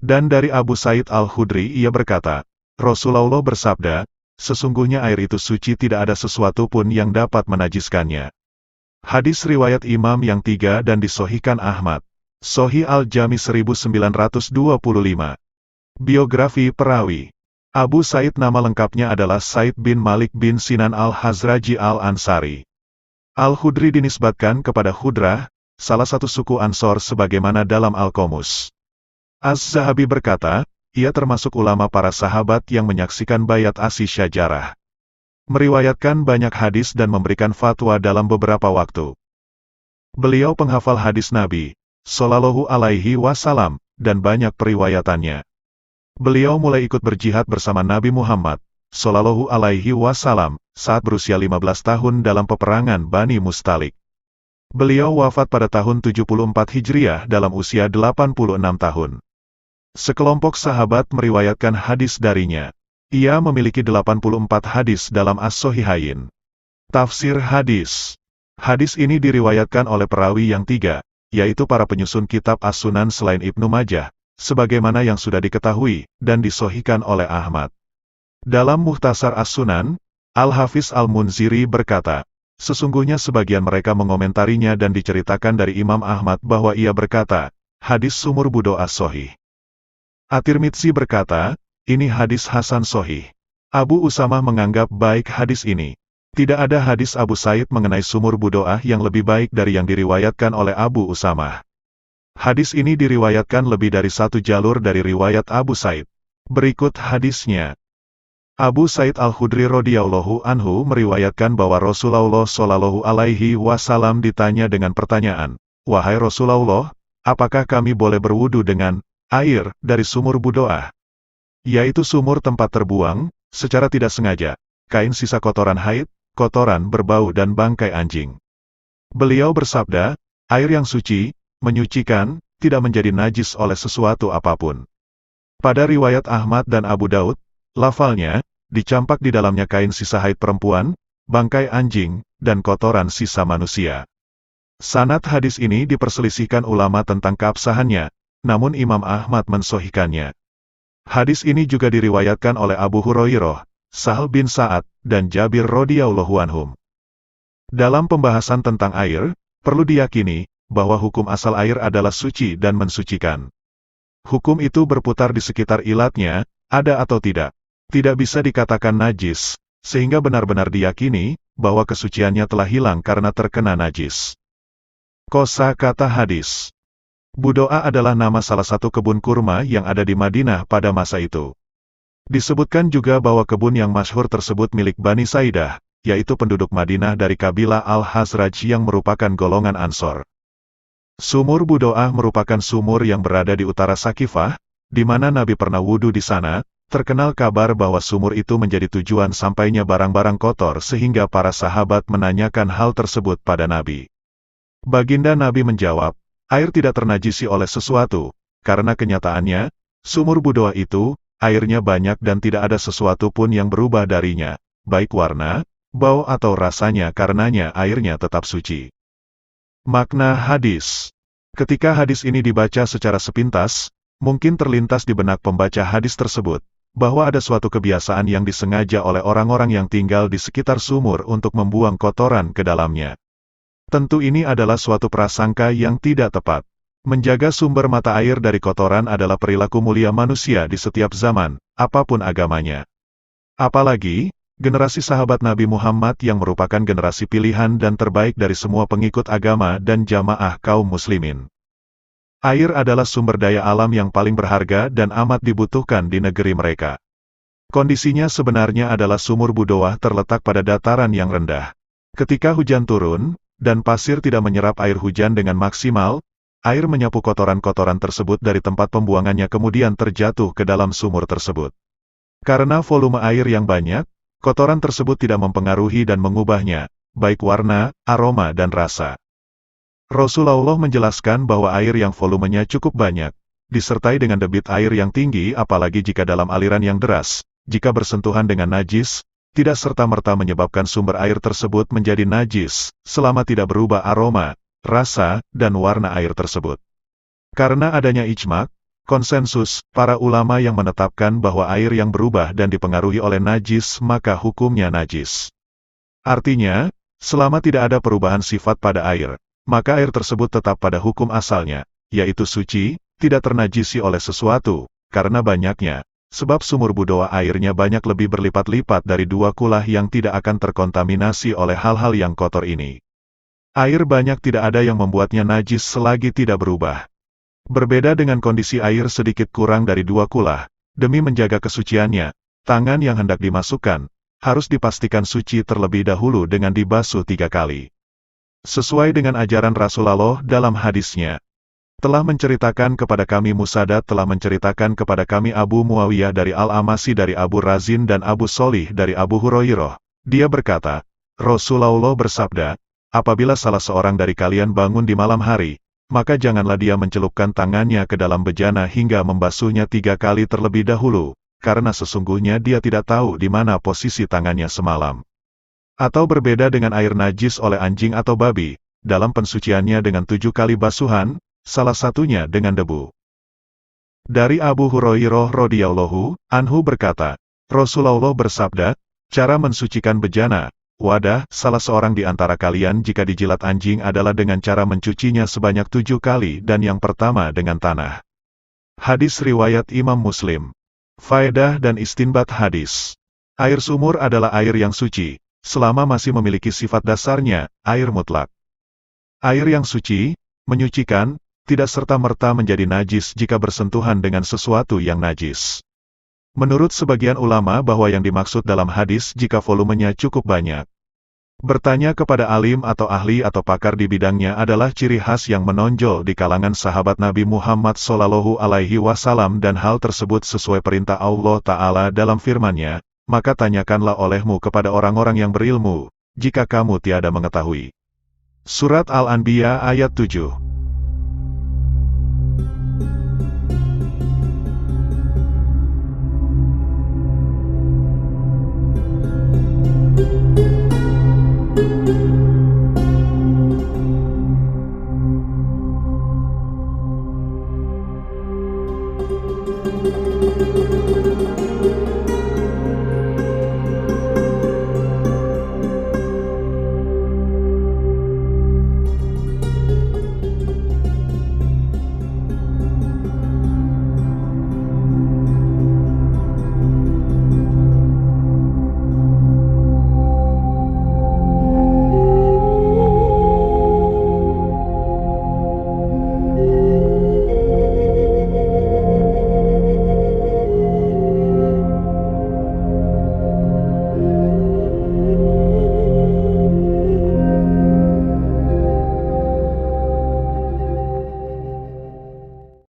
Dan dari Abu Said Al-Khudri ia berkata, Rasulullah bersabda, sesungguhnya air itu suci, tidak ada sesuatu pun yang dapat menajiskannya. Hadis riwayat Imam yang 3 dan disahihkan Ahmad. Sahih Al-Jami 1925. Biografi perawi. Abu Said nama lengkapnya adalah Said bin Malik bin Sinan Al-Hazraji Al-Ansari. Al-Khudri dinisbatkan kepada Khudrah, salah satu suku Ansor sebagaimana dalam Al-Qomus. Az-Zahabi berkata, ia termasuk ulama para sahabat yang menyaksikan bayat Asy Syajarah. Meriwayatkan banyak hadis dan memberikan fatwa dalam beberapa waktu. Beliau penghafal hadis Nabi Shallallahu Alaihi Wasallam, dan banyak periwayatannya. Beliau mulai ikut berjihad bersama Nabi Muhammad Shallallahu Alaihi Wasallam saat berusia 15 tahun dalam peperangan Bani Mustalik. Beliau wafat pada tahun 74 Hijriah dalam usia 86 tahun. Sekelompok sahabat meriwayatkan hadis darinya. Ia memiliki 84 hadis dalam As-Sahihain. Tafsir hadis. Hadis ini diriwayatkan oleh perawi yang 3, yaitu para penyusun kitab As-Sunan selain Ibnu Majah, sebagaimana yang sudah diketahui, dan disahihkan oleh Ahmad. Dalam Mukhtasar As-Sunan, Al-Hafiz Al-Munziri berkata, sesungguhnya sebagian mereka mengomentarinya dan diceritakan dari Imam Ahmad bahwa ia berkata, hadis sumur budo as-sahih. At-Tirmidzi berkata, ini hadis Hasan Sahih. Abu Usamah menganggap baik hadis ini. Tidak ada hadis Abu Said mengenai sumur budoah yang lebih baik dari yang diriwayatkan oleh Abu Usamah. Hadis ini diriwayatkan lebih dari satu jalur dari riwayat Abu Said. Berikut hadisnya. Abu Said Al-Khudri radhiyallahu anhu meriwayatkan bahwa Rasulullah Shallallahu Alaihi Wasallam ditanya dengan pertanyaan, wahai Rasulullah, apakah kami boleh berwudu dengan air dari sumur budoah? Yaitu sumur tempat terbuang, secara tidak sengaja, kain sisa kotoran haid, kotoran berbau dan bangkai anjing. Beliau bersabda, air yang suci, menyucikan, tidak menjadi najis oleh sesuatu apapun. Pada riwayat Ahmad dan Abu Daud, lafalnya, dicampak di dalamnya kain sisa haid perempuan, bangkai anjing, dan kotoran sisa manusia. Sanad hadis ini diperselisihkan ulama tentang keabsahannya, namun Imam Ahmad mensahihkannya. Hadis ini juga diriwayatkan oleh Abu Hurairah, Sahal bin Sa'ad, dan Jabir radhiyallahu anhum. Dalam pembahasan tentang air, perlu diyakini bahwa hukum asal air adalah suci dan mensucikan. Hukum itu berputar di sekitar ilatnya, ada atau tidak. Tidak bisa dikatakan najis, sehingga benar-benar diyakini bahwa kesuciannya telah hilang karena terkena najis. Kosa kata hadis. Budoa adalah nama salah satu kebun kurma yang ada di Madinah pada masa itu. Disebutkan juga bahwa kebun yang masyhur tersebut milik Bani Saidah, yaitu penduduk Madinah dari kabilah Al-Hazraj yang merupakan golongan Ansor. Sumur Budoa merupakan sumur yang berada di utara Sakifah, di mana Nabi pernah wudu di sana. Terkenal kabar bahwa sumur itu menjadi tujuan sampainya barang-barang kotor sehingga para sahabat menanyakan hal tersebut pada Nabi. Baginda Nabi menjawab, air tidak ternajisi oleh sesuatu, karena kenyataannya, sumur Budoa itu, airnya banyak dan tidak ada sesuatu pun yang berubah darinya, baik warna, bau atau rasanya, karenanya airnya tetap suci. Makna hadis. Ketika hadis ini dibaca secara sepintas, mungkin terlintas di benak pembaca hadis tersebut, bahwa ada suatu kebiasaan yang disengaja oleh orang-orang yang tinggal di sekitar sumur untuk membuang kotoran ke dalamnya. Tentu ini adalah suatu prasangka yang tidak tepat. Menjaga sumber mata air dari kotoran adalah perilaku mulia manusia di setiap zaman, apapun agamanya. Apalagi, generasi sahabat Nabi Muhammad yang merupakan generasi pilihan dan terbaik dari semua pengikut agama dan jamaah kaum muslimin. Air adalah sumber daya alam yang paling berharga dan amat dibutuhkan di negeri mereka. Kondisinya sebenarnya adalah sumur Budoah terletak pada dataran yang rendah. Ketika hujan turun, dan pasir tidak menyerap air hujan dengan maksimal, air menyapu kotoran-kotoran tersebut dari tempat pembuangannya kemudian terjatuh ke dalam sumur tersebut. Karena volume air yang banyak, kotoran tersebut tidak mempengaruhi dan mengubahnya, baik warna, aroma dan rasa. Rasulullah menjelaskan bahwa air yang volumenya cukup banyak, disertai dengan debit air yang tinggi apalagi jika dalam aliran yang deras, jika bersentuhan dengan najis, tidak serta-merta menyebabkan sumber air tersebut menjadi najis, selama tidak berubah aroma, rasa, dan warna air tersebut. Karena adanya ijma', Konsensus, para ulama yang menetapkan bahwa air yang berubah dan dipengaruhi oleh najis maka hukumnya najis. Artinya, selama tidak ada perubahan sifat pada air, maka air tersebut tetap pada hukum asalnya, yaitu suci, tidak ternajisi oleh sesuatu, karena banyaknya. Sebab sumur Budoa airnya banyak lebih berlipat-lipat dari 2 kulah yang tidak akan terkontaminasi oleh hal-hal yang kotor ini. Air banyak tidak ada yang membuatnya najis selagi tidak berubah. Berbeda dengan kondisi air sedikit kurang dari 2 kulah, demi menjaga kesuciannya, tangan yang hendak dimasukkan, harus dipastikan suci terlebih dahulu dengan dibasuh 3 kali. Sesuai dengan ajaran Rasulullah dalam hadisnya, telah menceritakan kepada kami Musaddad telah menceritakan kepada kami Abu Muawiyah dari Al-Amasi dari Abu Razin dan Abu Sholih dari Abu Hurairah. Dia berkata, Rasulullah bersabda, apabila salah seorang dari kalian bangun di malam hari, maka janganlah dia mencelupkan tangannya ke dalam bejana hingga membasuhnya 3 kali terlebih dahulu, karena sesungguhnya dia tidak tahu di mana posisi tangannya semalam. Atau berbeda dengan air najis oleh anjing atau babi, dalam pensuciannya dengan 7 kali basuhan, salah satunya dengan debu. Dari Abu Hurairah radhiyallahu anhu berkata, Rasulullah bersabda, cara mensucikan bejana, wadah, salah seorang di antara kalian jika dijilat anjing adalah dengan cara mencucinya sebanyak 7 kali dan yang pertama dengan tanah. Hadis riwayat Imam Muslim. Faedah dan istinbat hadis. Air sumur adalah air yang suci, selama masih memiliki sifat dasarnya, air mutlak. Air yang suci, menyucikan, tidak serta-merta menjadi najis jika bersentuhan dengan sesuatu yang najis. Menurut sebagian ulama bahwa yang dimaksud dalam hadis jika volumenya cukup banyak. Bertanya kepada alim atau ahli atau pakar di bidangnya adalah ciri khas yang menonjol di kalangan sahabat Nabi Muhammad SAW dan hal tersebut sesuai perintah Allah Ta'ala dalam firman-Nya, maka tanyakanlah olehmu kepada orang-orang yang berilmu, jika kamu tiada mengetahui. Surat Al-Anbiya ayat 7.